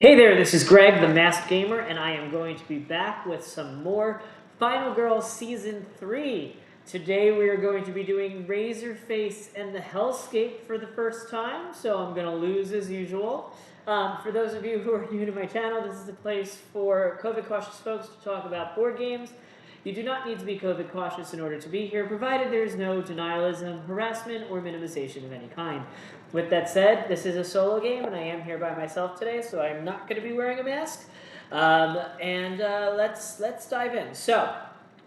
Hey there, this is Greg, the Masked Gamer, and I am going to be back with some more Final Girl Season 3. Today we are going to be doing Razorface and the Hellscape for the first time, so I'm going to lose as usual. For those of you who are new to my channel, this is a place for COVID cautious folks to talk about board games. You do not need to be COVID cautious in order to be here, provided there is no denialism, harassment, or minimization of any kind. With that said, this is a solo game, and I am here by myself today, so I'm not going to be wearing a mask. Let's dive in. So,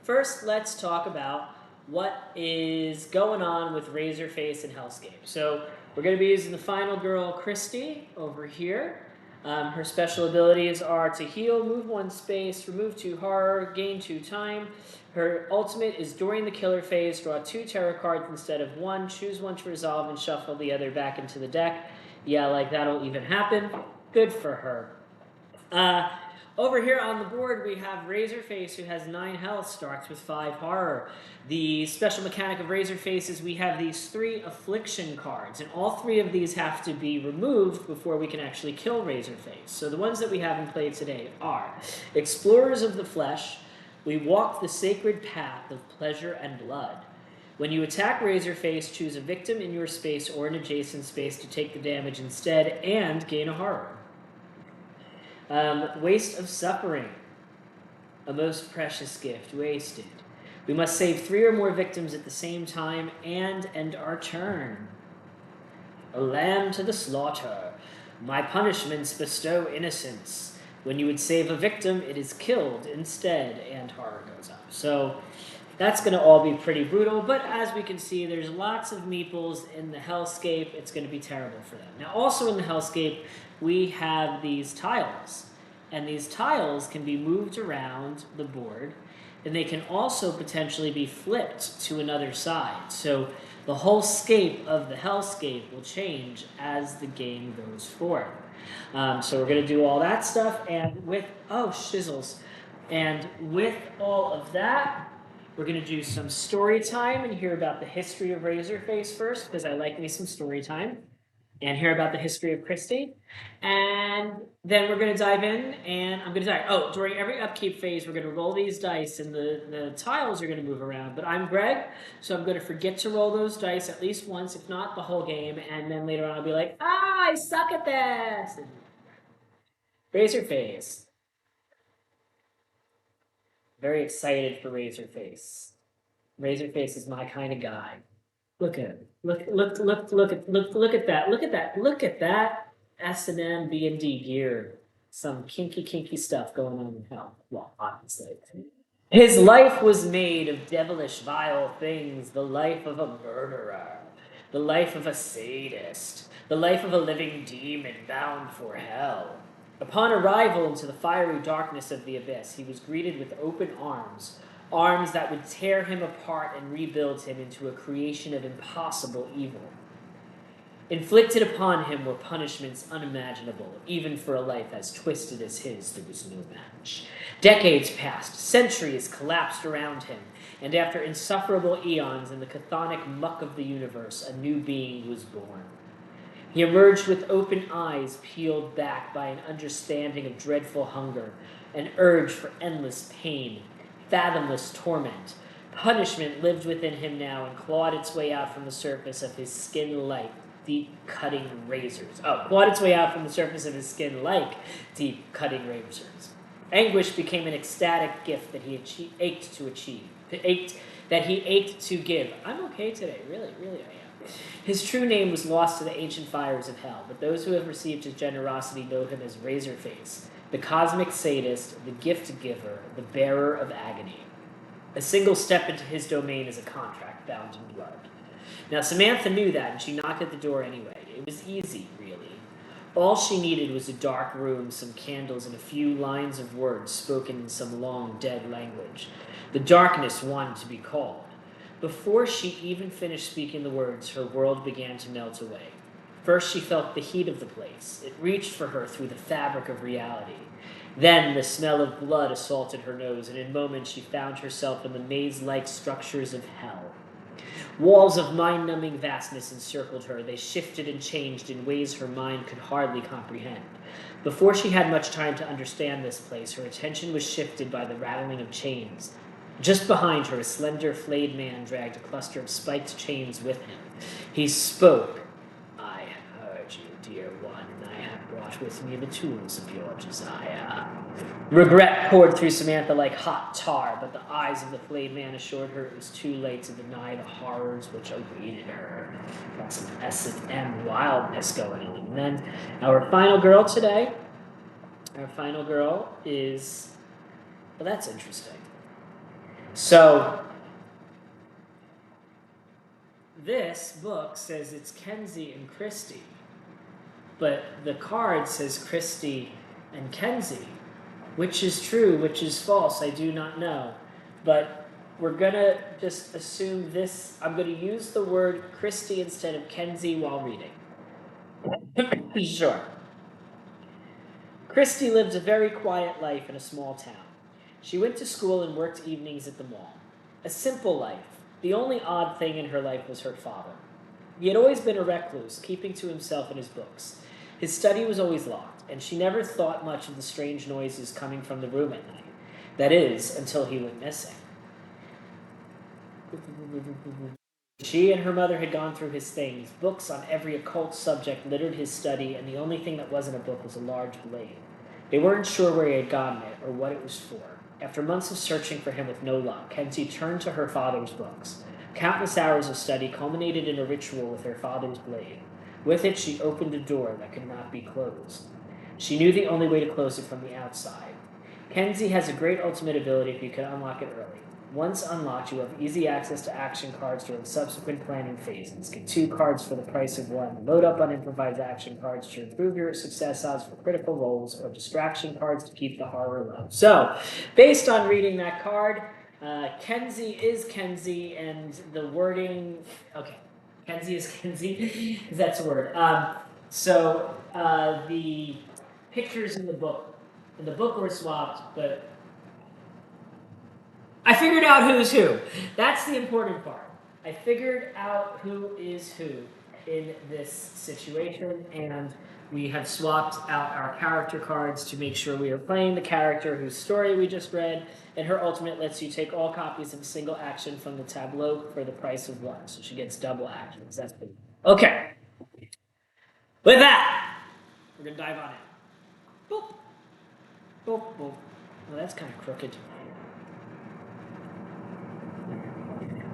first, let's talk about what is going on with Razorface and Hellscape. So, we're going to be using the final girl, Christy, over here. Her special abilities are to heal, move one space, remove 2 horror, gain 2 time. Her ultimate is during the killer phase, draw 2 tarot cards instead of 1, choose 1 to resolve, and shuffle the other back into the deck. Yeah, like that'll even happen. Good for her. Over here on the board, we have Razorface, who has 9 health, starts with 5 horror. The special mechanic of Razorface is we have these 3 affliction cards, and all 3 of these have to be removed before we can actually kill Razorface. So the ones that we have in play today are Explorers of the Flesh. We walk the sacred path of pleasure and blood. When you attack Razorface, choose a victim in your space or an adjacent space to take the damage instead and gain a horror. Waste of Suffering. A most precious gift, wasted. We must save 3 or more victims at the same time and end our turn. A lamb to the slaughter. My punishments bestow innocence. When you would save a victim, it is killed instead, and horror goes up. So that's going to all be pretty brutal, but as we can see, there's lots of meeples in the Hellscape. It's going to be terrible for them. Now, also in the Hellscape, we have these tiles, and these tiles can be moved around the board, and they can also potentially be flipped to another side. So the whole scape of the Hellscape will change as the game goes forward. So we're going to do all that stuff, and with, oh, shizzles. And with all of that, we're going to do some story time and hear about the history of Razorface first, because I like me some story time, and hear about the history of Christy. And then we're going to dive in, and I'm going to dive. Oh, during every upkeep phase, we're going to roll these dice, and the tiles are going to move around. But I'm Greg, so I'm going to forget to roll those dice at least once, if not the whole game. And then later on, I'll be like, I suck at this. And Razorface. Very excited for Razorface. Razorface is my kind of guy. Look at him. Look at that. Look at that. Look at that S&M B&D gear. Some kinky stuff going on in hell. Well, obviously. His life was made of devilish, vile things. The life of a murderer. The life of a sadist. The life of a living demon bound for hell. Upon arrival into the fiery darkness of the abyss, he was greeted with open arms. Arms that would tear him apart and rebuild him into a creation of impossible evil. Inflicted upon him were punishments unimaginable, even for a life as twisted as his, there was no match. Decades passed, centuries collapsed around him, and after insufferable eons in the chthonic muck of the universe, a new being was born. He emerged with open eyes peeled back by an understanding of dreadful hunger, an urge for endless pain, fathomless torment. Punishment lived within him now and clawed its way out from the surface of his skin like deep-cutting razors. Oh, clawed its way out from the surface of his skin like deep-cutting razors. Anguish became an ecstatic gift that he ached to achieve, that he ached to give. I'm okay today, really, I am. His true name was lost to the ancient fires of hell, but those who have received his generosity know him as Razorface, the cosmic sadist, the gift giver, the bearer of agony. A single step into his domain is a contract bound in blood. Now, Samantha knew that, and she knocked at the door anyway. It was easy, really. All she needed was a dark room, some candles, and a few lines of words spoken in some long, dead language. The darkness wanted to be called. Before she even finished speaking the words, her world began to melt away. First, she felt the heat of the place. It reached for her through the fabric of reality. Then, the smell of blood assaulted her nose, and in moments she found herself in the maze-like structures of hell. Walls of mind-numbing vastness encircled her. They shifted and changed in ways her mind could hardly comprehend. Before she had much time to understand this place, her attention was shifted by the rattling of chains. Just behind her, a slender, flayed man dragged a cluster of spiked chains with him. He spoke. I have heard you, dear one, and I have brought with me the tools of your desire. Regret poured through Samantha like hot tar, but the eyes of the flayed man assured her it was too late to deny the horrors which awaited her. Got some S&M wildness going on. And then our final girl today, is, well, that's interesting. So, this book says it's Kenzie and Christy, but the card says Christy and Kenzie. Which is true, which is false, I do not know. But we're going to just assume this. I'm going to use the word Christy instead of Kenzie while reading. Sure. Christy lived a very quiet life in a small town. She went to school and worked evenings at the mall. A simple life. The only odd thing in her life was her father. He had always been a recluse, keeping to himself and his books. His study was always locked, and she never thought much of the strange noises coming from the room at night. That is, until he went missing. She and her mother had gone through his things. Books on every occult subject littered his study, and the only thing that wasn't a book was a large blade. They weren't sure where he had gotten it or what it was for. After months of searching for him with no luck, Kenzie turned to her father's books. Countless hours of study culminated in a ritual with her father's blade. With it, she opened a door that could not be closed. She knew the only way to close it from the outside. Kenzie has a great ultimate ability if you can unlock it early. Once unlocked, you have easy access to action cards during subsequent planning phases. Get 2 cards for the price of 1. Load up on improvised action cards to improve your success odds for critical rolls, or distraction cards to keep the horror low. So, based on reading that card, Kenzie is Kenzie, and the wording... Okay. Kenzie is Kenzie, because that's a word. The pictures in the book were swapped, but I figured out who's who. That's the important part. I figured out who is who in this situation, and we have swapped out our character cards to make sure we are playing the character whose story we just read, and her ultimate lets you take all copies of a single action from the tableau for the price of 1, so she gets double actions. That's good. Okay. With that, we're going to dive on in. Boop. Boop, boop. Well, that's kind of crooked.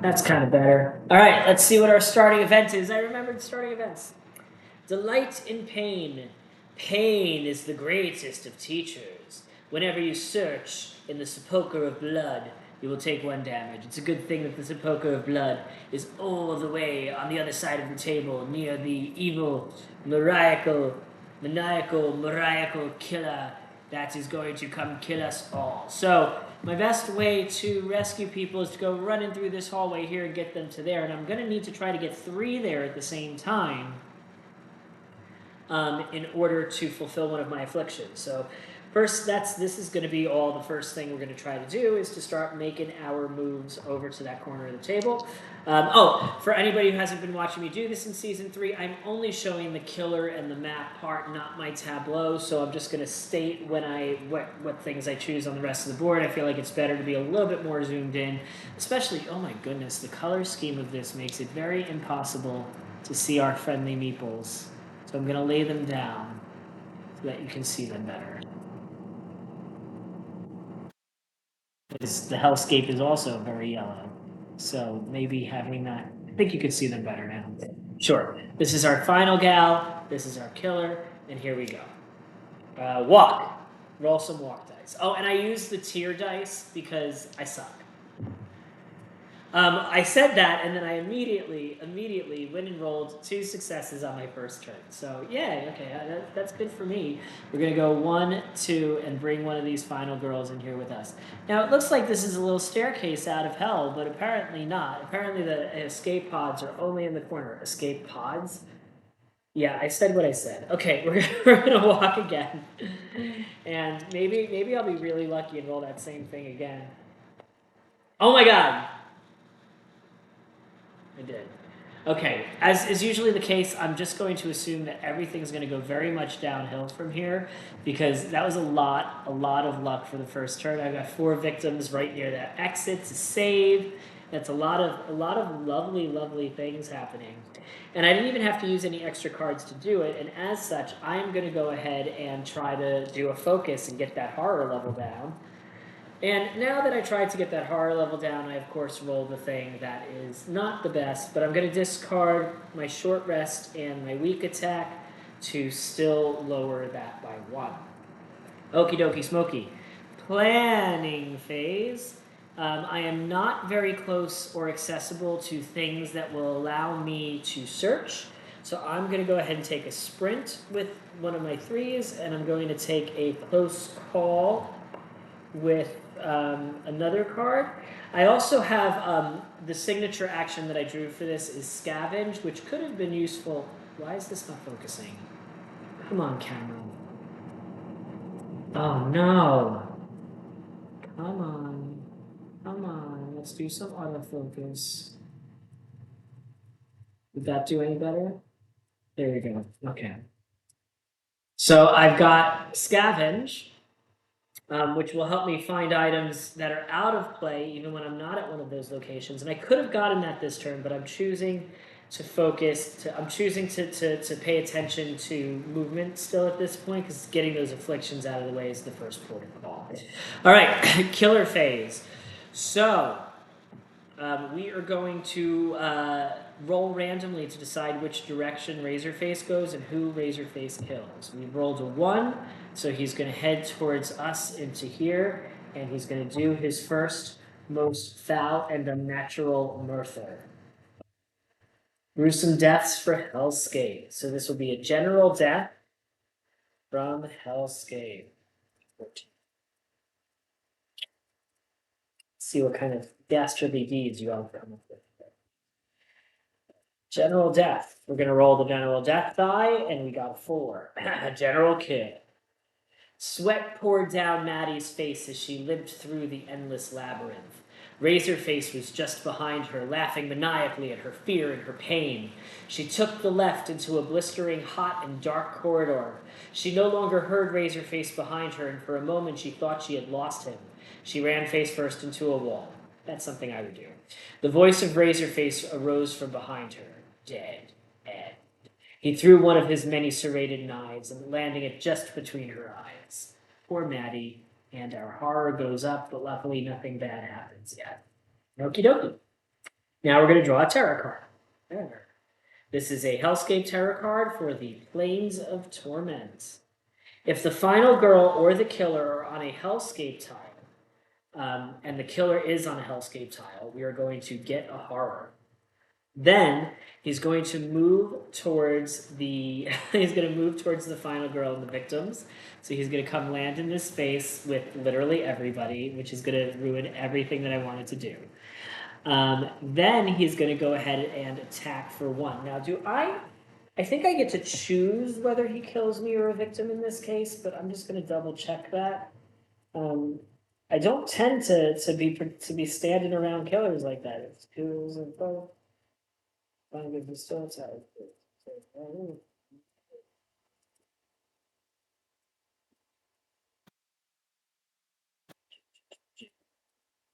That's kind of better. All right, let's see what our starting event is. I remembered starting events. Delight in pain. Pain is the greatest of teachers. Whenever you search in the sepulchre of blood, you will take 1 damage. It's a good thing that the sepulchre of blood is all the way on the other side of the table, near the evil, maniacal killer that is going to come kill us all. So, my best way to rescue people is to go running through this hallway here and get them to there. And I'm going to need to try to get 3 there at the same time in order to fulfill one of my afflictions. So first, this is going to be all the first thing we're going to try to do is to start making our moves over to that corner of the table. For anybody who hasn't been watching me do this in Season 3, I'm only showing the killer and the map part, not my tableau, so I'm just going to state what things I choose on the rest of the board. I feel like it's better to be a little bit more zoomed in, especially, oh my goodness, the color scheme of this makes it very impossible to see our friendly meeples. So I'm going to lay them down so that you can see them better. The hellscape is also very yellow, so maybe having that... I think you can see them better now. Sure. This is our final gal, this is our killer, and here we go. Walk. Roll some walk dice. Oh, and I use the tier dice because I suck. I said that, and then I immediately went and rolled 2 successes on my first turn. So, yeah, okay, that's good for me. We're going to go 1, 2, and bring one of these final girls in here with us. Now, it looks like this is a little staircase out of hell, but apparently not. Apparently the escape pods are only in the corner. Escape pods? Yeah, I said what I said. Okay, we're going to walk again. And maybe I'll be really lucky and roll that same thing again. Oh my god! I did. Okay, as is usually the case, I'm just going to assume that everything's going to go very much downhill from here because that was a lot of luck for the first turn. I've got 4 victims right near that exit to save. That's a lot of lovely things happening. And I didn't even have to use any extra cards to do it, and as such, I'm going to go ahead and try to do a focus and get that horror level down. And now that I tried to get that horror level down, I of course rolled the thing that is not the best, but I'm going to discard my short rest and my weak attack to still lower that by 1. Okie dokie smoky. Planning phase. I am not very close or accessible to things that will allow me to search. So I'm going to go ahead and take a sprint with one of my 3s, and I'm going to take a close call with another card. I also have the signature action that I drew for this is Scavenge, which could have been useful. Why is this not focusing? Come on, camera. Oh no. Come on. Come on. Let's do some autofocus. Did that do any better? There we go. Okay. So I've got Scavenge, which will help me find items that are out of play even when I'm not at one of those locations. And I could have gotten that this turn, but I'm choosing to focus. I'm choosing to pay attention to movement still at this point because getting those afflictions out of the way is the first port of call. All right, killer phase. So we are going to roll randomly to decide which direction Razorface goes and who Razorface kills. We rolled a 1, so he's going to head towards us into here, and he's going to do his first most foul and unnatural murder. Gruesome deaths for Hellscape. So this will be a general death from Hellscape. 14. See what kind of dastardly deeds you all come up with. General death. We're going to roll the general death die, and we got a 4. General kill. Sweat poured down Maddie's face as she limped through the endless labyrinth. Razorface was just behind her, laughing maniacally at her fear and her pain. She took the left into a blistering, hot, and dark corridor. She no longer heard Razorface behind her, and for a moment she thought she had lost him. She ran face first into a wall. That's something I would do. The voice of Razorface arose from behind her. Dead. Ed. He threw one of his many serrated knives, and landing it just between her eyes. Poor Maddie, and our horror goes up, but luckily nothing bad happens yet. Okie dokie. Now we're going to draw a tarot card. There. This is a Hellscape tarot card for the Plains of Torment. If the final girl or the killer are on a Hellscape tile, and the killer is on a Hellscape tile, we are going to get a horror. Then he's going to move towards the final girl and the victims. So he's going to come land in this space with literally everybody, which is going to ruin everything that I wanted to do. Then he's going to go ahead and attack for 1. Now, I think I get to choose whether he kills me or a victim in this case, but I'm just going to double check that. I don't tend to be standing around killers like that. It's kills and both.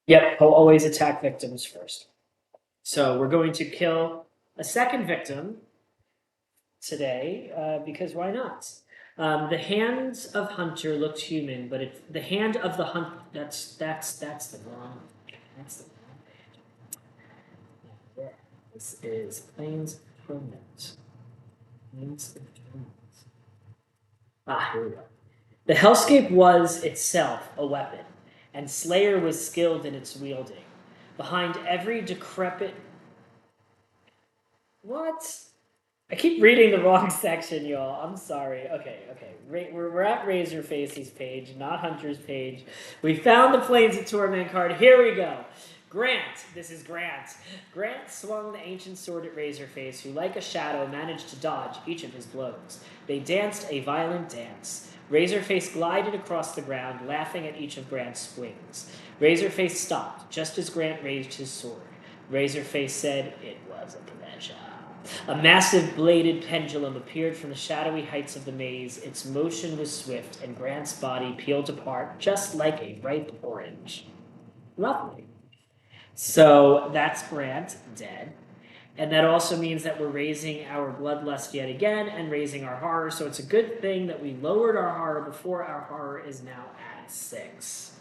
Yep, he'll always attack victims first. So we're going to kill a second victim today, because why not? The hands of Hunter looked human, but the hand of the hunt. That's the wrong. That's the wrong page. Yeah, this is Plains of Torment. Plains of Torment. Here we go. The Hellscape was itself a weapon, and Slayer was skilled in its wielding. Behind every decrepit. What? I keep reading the wrong section, y'all. I'm sorry. Okay. We're at Razorface's page, not Hunter's page. We found the Plains of Torment card. Here we go. Grant. This is Grant. Grant swung the ancient sword at Razorface, who, like a shadow, managed to dodge each of his blows. They danced a violent dance. Razorface glided across the ground, laughing at each of Grant's swings. Razorface stopped, just as Grant raised his sword. Razorface said, "It was a pleasure." A massive bladed pendulum appeared from the shadowy heights of the maze. Its motion was swift, and Grant's body peeled apart just like a ripe orange. Lovely. So that's Grant dead. And that also means that we're raising our bloodlust yet again and raising our horror. So it's a good thing that we lowered our horror before our horror is now at 6.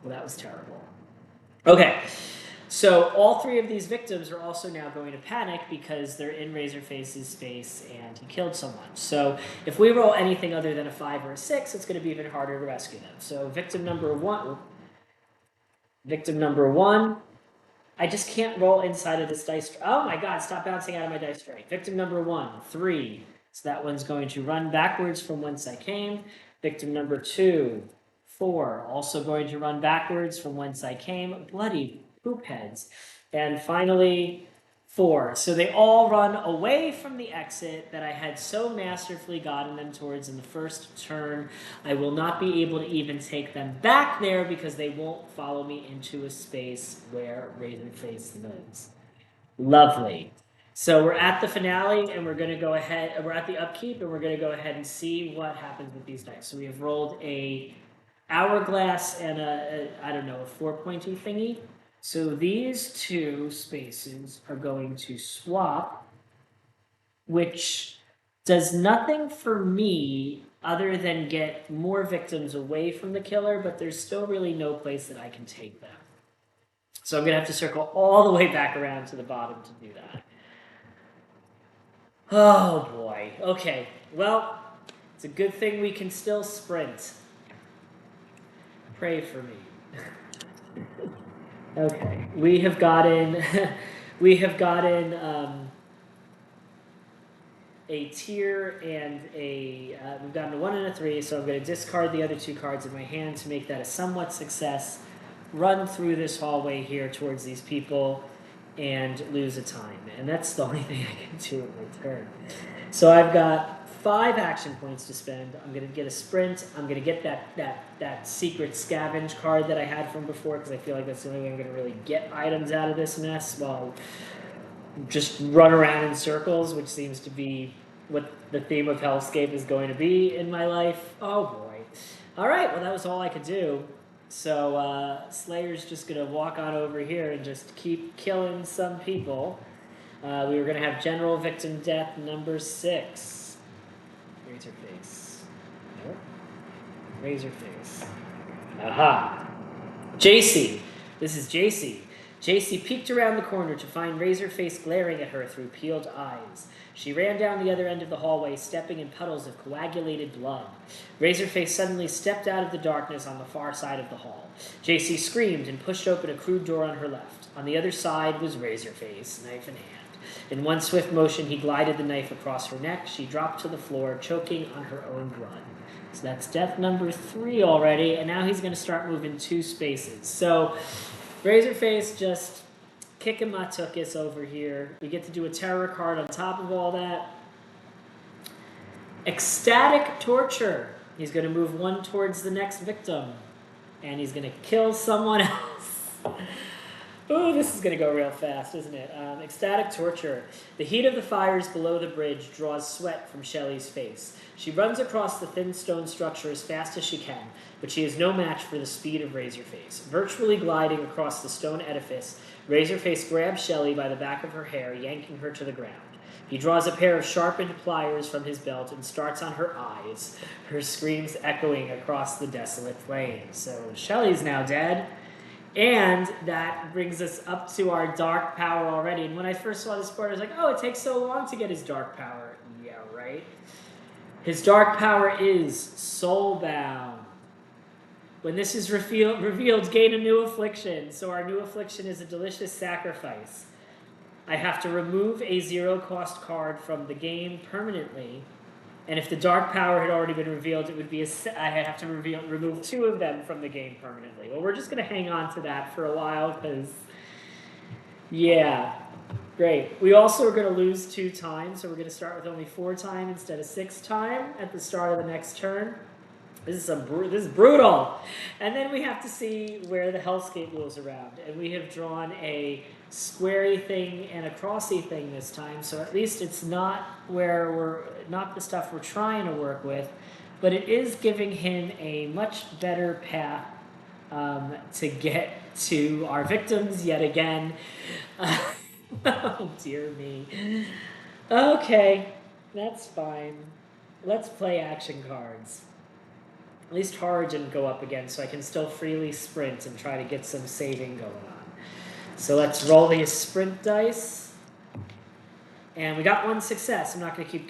Well, that was terrible. Okay, so all 3 of these victims are also now going to panic because they're in Razorface's space and he killed someone. So if we roll anything other than a 5 or a 6, it's going to be even harder to rescue them. So victim number 1, I just can't roll inside of this dice. Oh my god, stop bouncing out of my dice tray. Victim number 1, 3. So that one's going to run backwards from whence I came. Victim number 2, 4. Also going to run backwards from whence I came. Bloody poop heads. And finally, 4. So they all run away from the exit that I had so masterfully gotten them towards in the first turn. I will not be able to even take them back there because they won't follow me into a space where Razorface lives. Lovely. So we're at the finale and we're going to go ahead, we're at the upkeep and we're going to go ahead and see what happens with these dice. So we have rolled a hourglass and a 4-pointy thingy. So these 2 spaces are going to swap, which does nothing for me other than get more victims away from the killer, but there's still really no place that I can take them. So I'm going to have to circle all the way back around to the bottom to do that. Oh boy. Okay. Well, it's a good thing we can still sprint. Pray for me. Okay. We have gotten a tier and we've gotten a 1 and a 3, so I'm going to discard the other 2 cards in my hand to make that a somewhat success. Run through this hallway here towards these people and lose a time. And that's the only thing I can do in my turn. So I've got 5 action points to spend. I'm going to get a sprint. I'm going to get that secret scavenge card that I had from before because I feel like that's the only way I'm going to really get items out of this mess while just run around in circles, which seems to be what the theme of Hellscape is going to be in my life. Oh boy. All right, well that was all I could do. So Slayer's just going to walk on over here and just keep killing some people. We were going to have general victim death number 6. Razorface. Nope. Razorface. Aha. JC. This is JC. JC peeked around the corner to find Razorface glaring at her through peeled eyes. She ran down the other end of the hallway, stepping in puddles of coagulated blood. Razorface suddenly stepped out of the darkness on the far side of the hall. JC screamed and pushed open a crude door on her left. On the other side was Razorface, knife in hand. In one swift motion, he glided the knife across her neck. She dropped to the floor, choking on her own blood. So that's death number 3 already, and now he's going to start moving 2 spaces. So Razorface just kicking my tuchus over here. We get to do a terror card on top of all that. Ecstatic torture. He's going to move 1 towards the next victim, and he's going to kill someone else. Ooh, this is going to go real fast, isn't it? Ecstatic torture. The heat of the fires below the bridge draws sweat from Shelley's face. She runs across the thin stone structure as fast as she can, but she is no match for the speed of Razorface. Virtually gliding across the stone edifice, Razorface grabs Shelley by the back of her hair, yanking her to the ground. He draws a pair of sharpened pliers from his belt and starts on her eyes, her screams echoing across the desolate plain. So Shelley's now dead. And that brings us up to our dark power already. And when I first saw this board, I was like, oh, it takes so long to get his dark power. Yeah, right? His dark power is soulbound. When this is revealed, gain a new affliction. So our new affliction is a delicious sacrifice. I have to remove a 0-cost card from the game permanently. And if the dark power had already been revealed, it would be I have to remove 2 of them from the game permanently. Well, we're just going to hang on to that for a while because, yeah, great. We also are going to lose 2 times, so we're going to start with only 4 time instead of 6 time at the start of the next turn. This is brutal. And then we have to see where the hellscape rolls around. And we have drawn a squarey thing and a crossy thing this time. So at least it's not where we're not the stuff we're trying to work with, but it is giving him a much better path to get to our victims yet again. Oh dear me. Okay, that's fine. Let's play action cards. At least horror didn't go up again, so I can still freely sprint and try to get some saving going on. So let's roll these sprint dice. And we got one success. I'm not going to keep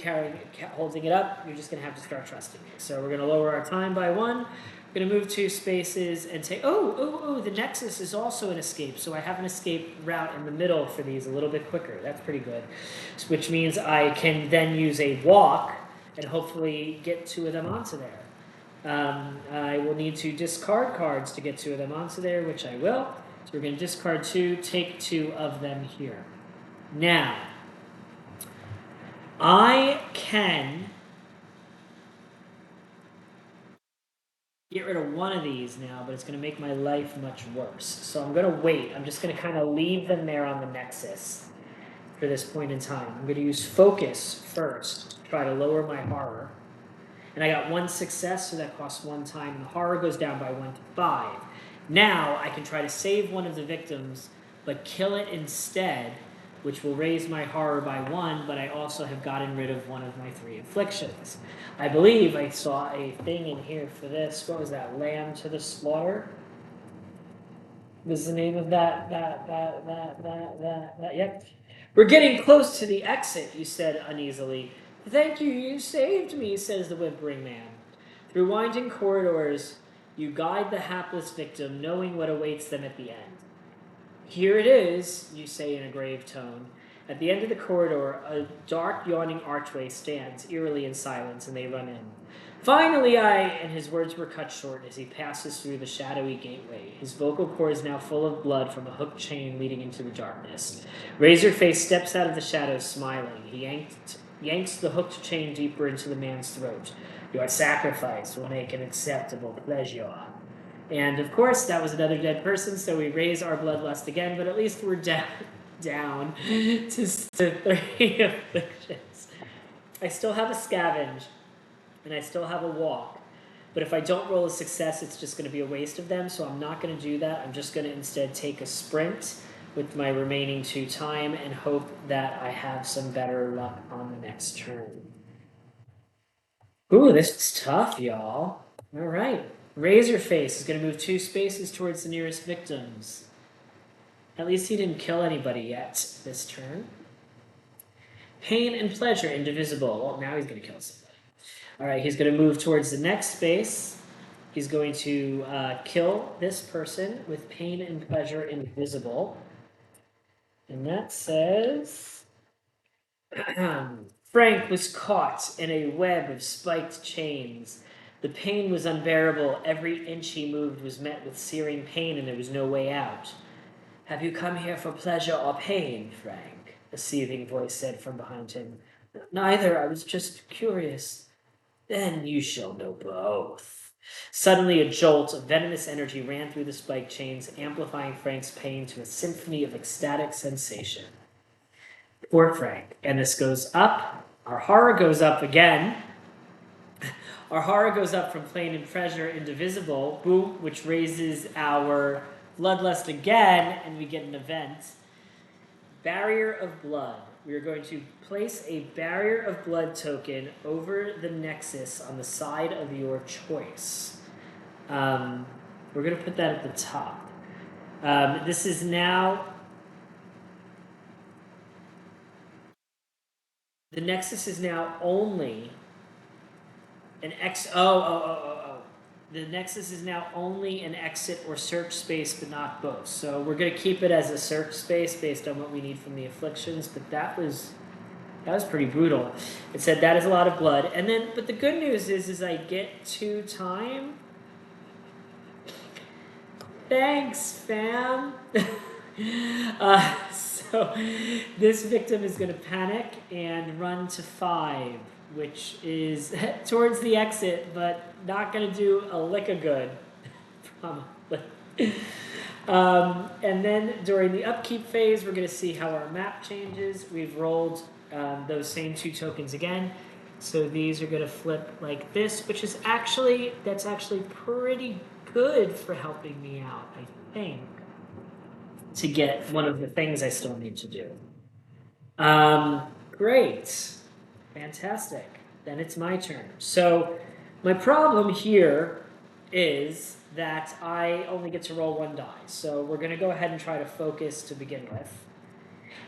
holding it up. You're just going to have to start trusting me. So we're going to lower our time by 1. We're going to move 2 spaces and take... Oh, the Nexus is also an escape. So I have an escape route in the middle for these a little bit quicker. That's pretty good. Which means I can then use a walk and hopefully get 2 of them onto there. I will need to discard cards to get 2 of them onto there, which I will. So we're going to discard 2, take 2 of them here. Now, I can get rid of one of these now, but it's going to make my life much worse. So I'm going to wait. I'm just going to kind of leave them there on the Nexus for this point in time. I'm going to use Focus first to try to lower my horror. And I got 1 success, so that costs 1 time. And the horror goes down by 1 to 5. Now I can try to save one of the victims, but kill it instead, which will raise my horror by 1, but I also have gotten rid of one of my 3 afflictions. I believe I saw a thing in here for this. What was that? Lamb to the slaughter? Was the name of that? Yep. We're getting close to the exit, you said uneasily. Thank you, you saved me, says the whimpering man. Through winding corridors, you guide the hapless victim, knowing what awaits them at the end. Here it is, you say in a grave tone. At the end of the corridor, a dark, yawning archway stands, eerily in silence, and they run in. Finally, and his words were cut short as he passes through the shadowy gateway. His vocal cords now full of blood from a hooked chain leading into the darkness. Razorface steps out of the shadows, smiling. He yanks the hooked chain deeper into the man's throat. Your sacrifice will make an acceptable pleasure. And of course, that was another dead person, so we raise our bloodlust again, but at least we're down to 3 afflictions. I still have a scavenge, and I still have a walk, but if I don't roll a success, it's just going to be a waste of them, so I'm not going to do that. I'm just going to instead take a sprint with my remaining 2 time and hope that I have some better luck on the next turn. Ooh, this is tough, y'all. All right. Razorface is going to move 2 spaces towards the nearest victims. At least he didn't kill anybody yet this turn. Pain and pleasure, indivisible. Well, now he's going to kill somebody. All right, he's going to move towards the next space. He's going to kill this person with pain and pleasure, indivisible. And that says... Frank was caught in a web of spiked chains. The pain was unbearable. Every inch he moved was met with searing pain, and there was no way out. Have you come here for pleasure or pain, Frank? A seething voice said from behind him. Neither, I was just curious. Then you shall know both. Suddenly a jolt of venomous energy ran through the spiked chains, amplifying Frank's pain to a symphony of ecstatic sensation. For Frank. And this goes up. Our horror goes up again. Our horror goes up from plain and pleasure, indivisible, boom, which raises our bloodlust again, and we get an event. Barrier of blood. We are going to place a barrier of blood token over the Nexus on the side of your choice. We're going to put that at the top. This is now... The Nexus is now only an The Nexus is now only an exit or search space, but not both. So we're going to keep it as a search space based on what we need from the afflictions. But that was pretty brutal. It said that is a lot of blood, and then but the good news is I get 2 time. Thanks, fam. So this victim is going to panic and run to 5. which is towards the exit, but not going to do a lick of good. Probably. And then during the upkeep phase, we're going to see how our map changes. We've rolled those same 2 tokens again. So these are going to flip like this, which is that's actually pretty good for helping me out, I think, to get one of the things I still need to do. Great. Fantastic. Then it's my turn. So my problem here is that I only get to roll 1 die. So we're going to go ahead and try to focus to begin with.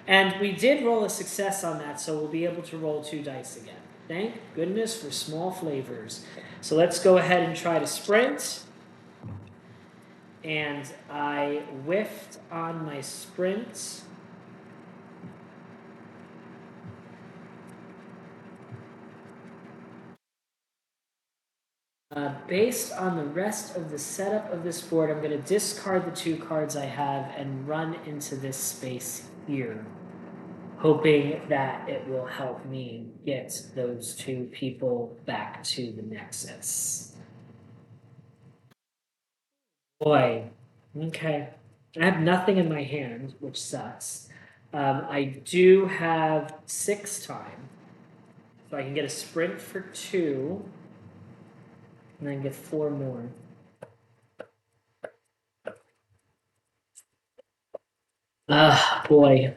And we did roll a success on that, so we'll be able to roll 2 dice again. Thank goodness for small flavors. So let's go ahead and try to sprint. And I whiffed on my sprint. Based on the rest of the setup of this board, I'm going to discard the 2 cards I have and run into this space here, hoping that it will help me get those 2 people back to the Nexus. Boy, okay. I have nothing in my hand, which sucks. I do have 6 time, so I can get a sprint for 2. And then get 4 more. Boy.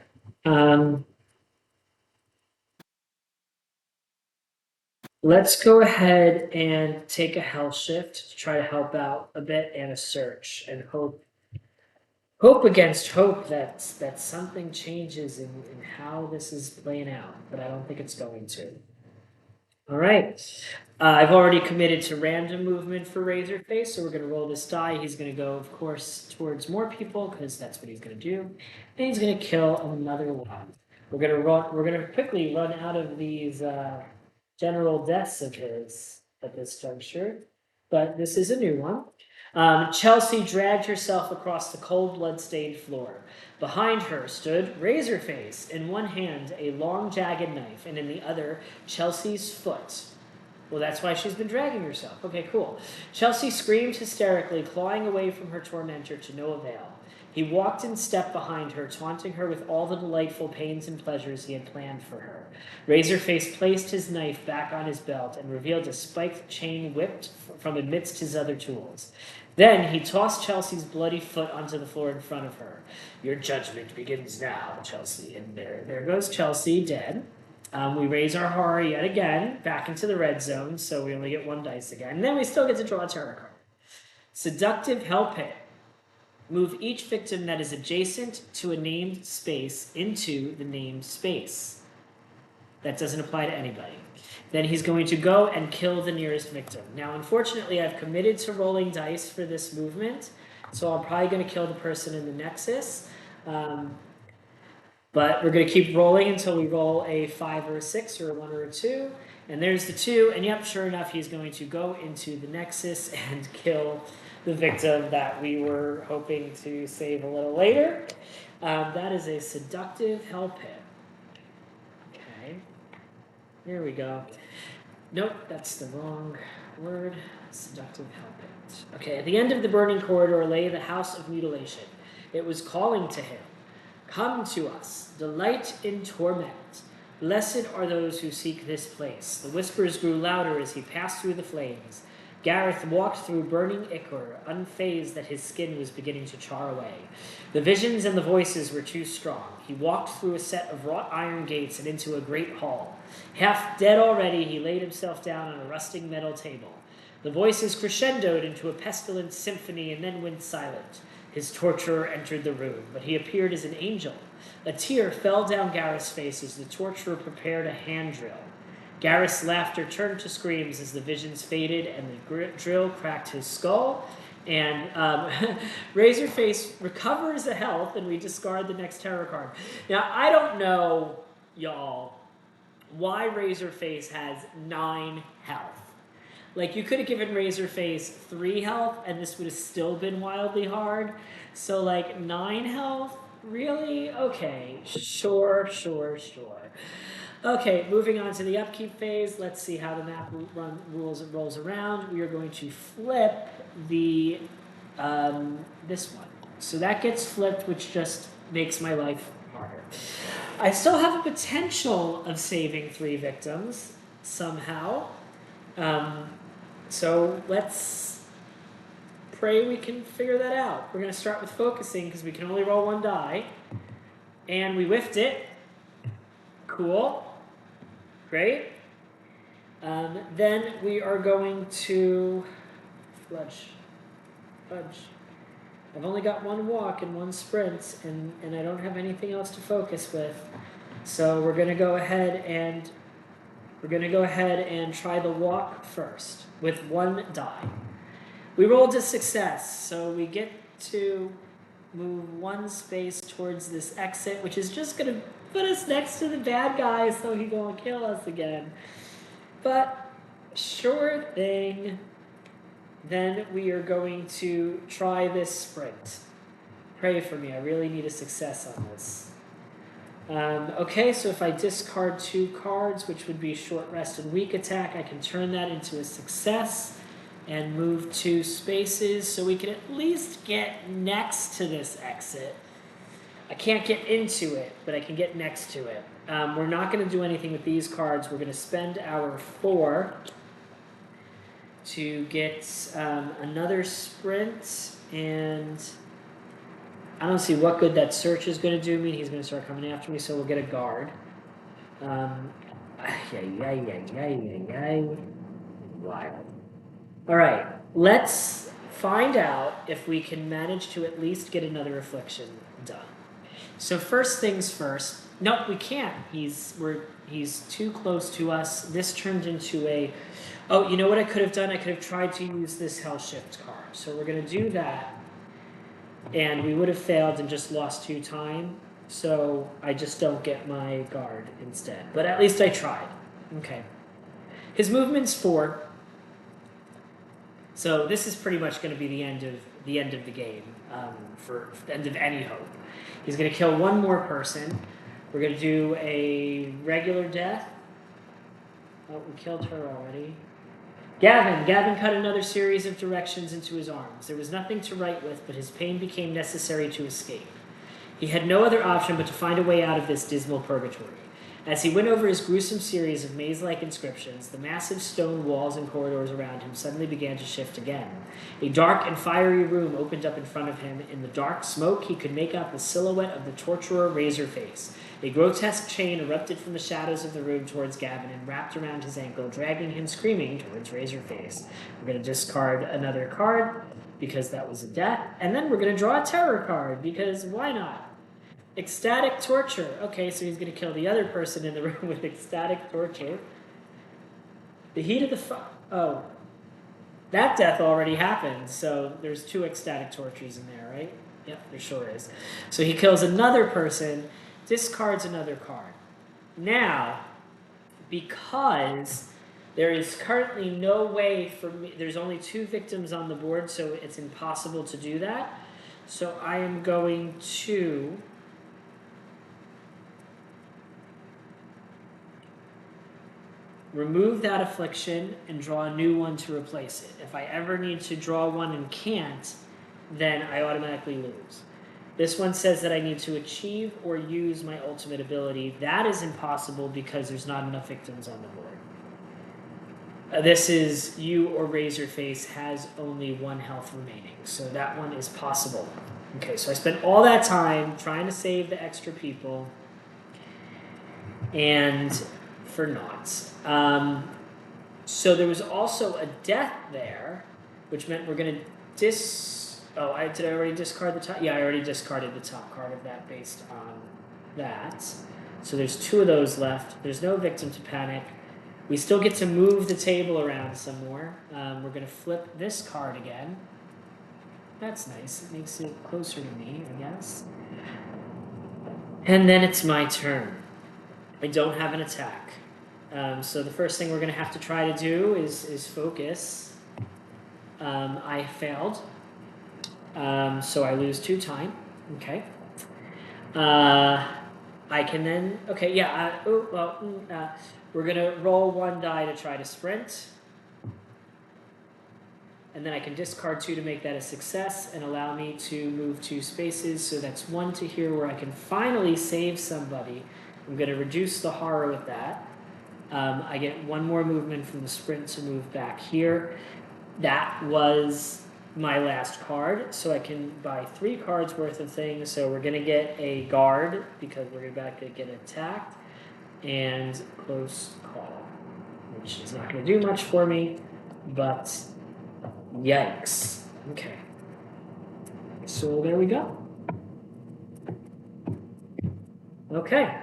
Let's go ahead and take a health shift to try to help out a bit and a search and hope against hope that something changes in how this is playing out, but I don't think it's going to. All right. I've already committed to random movement for Razorface, so we're going to roll this die. He's going to go, of course, towards more people because that's what he's going to do, and he's going to kill another one. We're going to quickly run out of these general deaths of his at this juncture, but this is a new one. Chelsea dragged herself across the cold, blood-stained floor. Behind her stood Razorface, in one hand a long, jagged knife, and in the other Chelsea's foot. Well, that's why she's been dragging herself. Okay, cool. Chelsea screamed hysterically, clawing away from her tormentor to no avail. He walked in step behind her, taunting her with all the delightful pains and pleasures he had planned for her. Razorface placed his knife back on his belt and revealed a spiked chain whipped from amidst his other tools. Then he tossed Chelsea's bloody foot onto the floor in front of her. Your judgment begins now, Chelsea. And there goes Chelsea, dead. We raise our horror yet again, back into the red zone, so we only get 1 dice again. And then we still get to draw a tarot card. Seductive Hell Pit. Move each victim that is adjacent to a named space into the named space. That doesn't apply to anybody. Then he's going to go and kill the nearest victim. Now, unfortunately, I've committed to rolling dice for this movement, so I'm probably going to kill the person in the Nexus. But we're going to keep rolling until we roll a 5 or a 6 or a 1 or a 2. And there's the 2. And yep, sure enough, he's going to go into the Nexus and kill the victim that we were hoping to save a little later. That is a seductive hell pit. Okay. There we go. Nope, that's the wrong word. Seductive hell pit. Okay, at the end of the burning corridor lay the house of mutilation. It was calling to him. Come to us, delight in torment. Blessed are those who seek this place. The whispers grew louder as he passed through the flames. Gareth walked through burning ichor, unfazed that his skin was beginning to char away. The visions and the voices were too strong. He walked through a set of wrought iron gates and into a great hall. Half dead already, he laid himself down on a rusting metal table. The voices crescendoed into a pestilent symphony and then went silent. His torturer entered the room, but he appeared as an angel. A tear fell down Gareth's face as the torturer prepared a hand drill. Gareth's laughter turned to screams as the visions faded and the drill cracked his skull. And Razorface recovers the health, and we discard the next tarot card. Now, I don't know, y'all, why Razorface has 9 health. Like, you could have given Razorface 3 health, and this would have still been wildly hard. So, like, 9 health? Really? Okay, sure. Okay, moving on to the upkeep phase. Let's see how the map rolls around. We are going to flip the this one. So that gets flipped, which just makes my life harder. I still have a potential of saving 3 victims somehow. So let's pray we can figure that out. We're going to start with focusing because we can only roll 1 die. And we whiffed it. Cool. Great. Then we are going to fudge. I've only got 1 walk and 1 sprint, and I don't have anything else to focus with. So we're gonna go ahead and try the walk first with 1 die. We rolled a success, so we get to move 1 space towards this exit, which is just gonna put us next to the bad guy so he won't kill us again. But sure thing. Then we are going to try this sprint. Pray for me, I really need a success on this. Okay, so if I discard 2 cards, which would be short rest and weak attack, I can turn that into a success and move 2 spaces so we can at least get next to this exit. I can't get into it, but I can get next to it. We're not going to do anything with these cards. We're going to spend our 4 to get another sprint, and I don't see what good that search is going to do me. He's going to start coming after me, so we'll get a guard. Wild. All right, let's find out if we can manage to at least get another affliction done. So first things first. Nope, we can't. He's too close to us. This turned into a. Oh, you know what I could have done? I could have tried to use this Hell Shift card. So we're going to do that. And we would have failed and just lost 2 time. So I just don't get my guard instead. But at least I tried. Okay. His movement's 4. So this is pretty much going to be the end of the game, for the end of any hope. He's going to kill 1 more person. We're going to do a regular death. Oh, we killed her already. Gavin cut another series of directions into his arms. There was nothing to write with, but his pain became necessary to escape. He had no other option but to find a way out of this dismal purgatory. As he went over his gruesome series of maze-like inscriptions, the massive stone walls and corridors around him suddenly began to shift again. A dark and fiery room opened up in front of him. In the dark smoke, he could make out the silhouette of the torturer Razorface. A grotesque chain erupted from the shadows of the room towards Gavin and wrapped around his ankle, dragging him screaming towards Razorface. We're going to discard another card because that was a death, and then we're going to draw a terror card because why not? Ecstatic torture. Okay, so he's going to kill the other person in the room with ecstatic torture. The heat of the oh, that death already happened, so there's 2 ecstatic tortures in there, right? Yep, there sure is. So he kills another person, discards another card. Now, because there is currently no way for me, there's only 2 victims on the board, so it's impossible to do that. So I am going to remove that affliction and draw a new one to replace it. If I ever need to draw one and can't, then I automatically lose. This one says that I need to achieve or use my ultimate ability. That is impossible because there's not enough victims on the board. This is you or Razorface has only 1 health remaining, so that one is possible. Okay, so I spent all that time trying to save the extra people, and for naught. So there was also a death there, which meant we're going to did I already discard the top? Yeah, I already discarded the top card of that based on that. So there's 2 of those left. There's no victim to panic. We still get to move the table around some more. We're going to flip this card again. That's nice. It makes it closer to me, I guess. And then it's my turn. I don't have an attack. So the first thing we're going to have to try to do is focus. I failed. So I lose 2 time. Okay. I I can then, okay, yeah, we're gonna roll one die to try to sprint. And then I can discard 2 to make that a success and allow me to move 2 spaces. So that's 1 to here where I can finally save somebody. I'm gonna reduce the horror with that. I get 1 more movement from the sprint to move back here. That was my last card, so I can buy 3 cards worth of things. So we're gonna get a guard because we're about to get attacked, and close call, which is not gonna do much for me, but yikes. Okay. So there we go. Okay.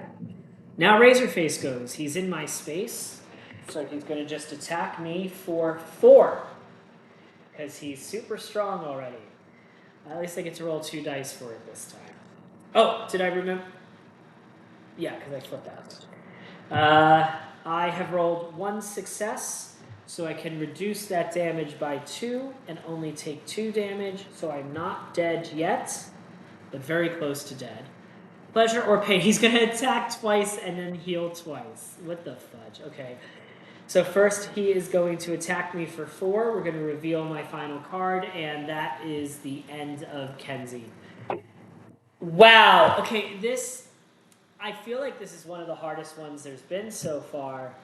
Now Razorface goes. He's in my space, so he's gonna just attack me for 4. Because he's super strong already. At least I get to roll 2 dice for it this time. Oh, did I remember? Yeah, because I flipped out. I have rolled 1 success, so I can reduce that damage by 2 and only take 2 damage, so I'm not dead yet, but very close to dead. Pleasure or pain? He's going to attack twice and then heal twice. What the fudge? Okay. So first he is going to attack me for 4. We're going to reveal my final card, and that is the end of Kenzie. Wow. Okay, I feel like this is one of the hardest ones there's been so far.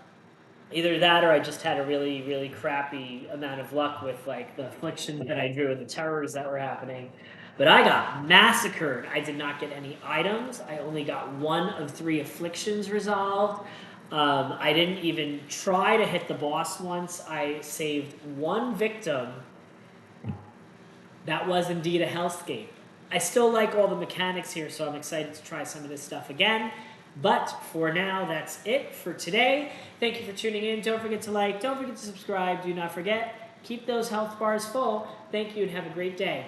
Either that or I just had a really, really crappy amount of luck with like the afflictions that I drew and the terrors that were happening. But I got massacred. I did not get any items. I only got 1 of 3 afflictions resolved. I didn't even try to hit the boss once. I saved 1 victim. That was indeed a hellscape. I still like all the mechanics here, so I'm excited to try some of this stuff again. But for now, that's it for today. Thank you for tuning in. Don't forget to like, don't forget to subscribe. Do not forget, keep those health bars full. Thank you and have a great day.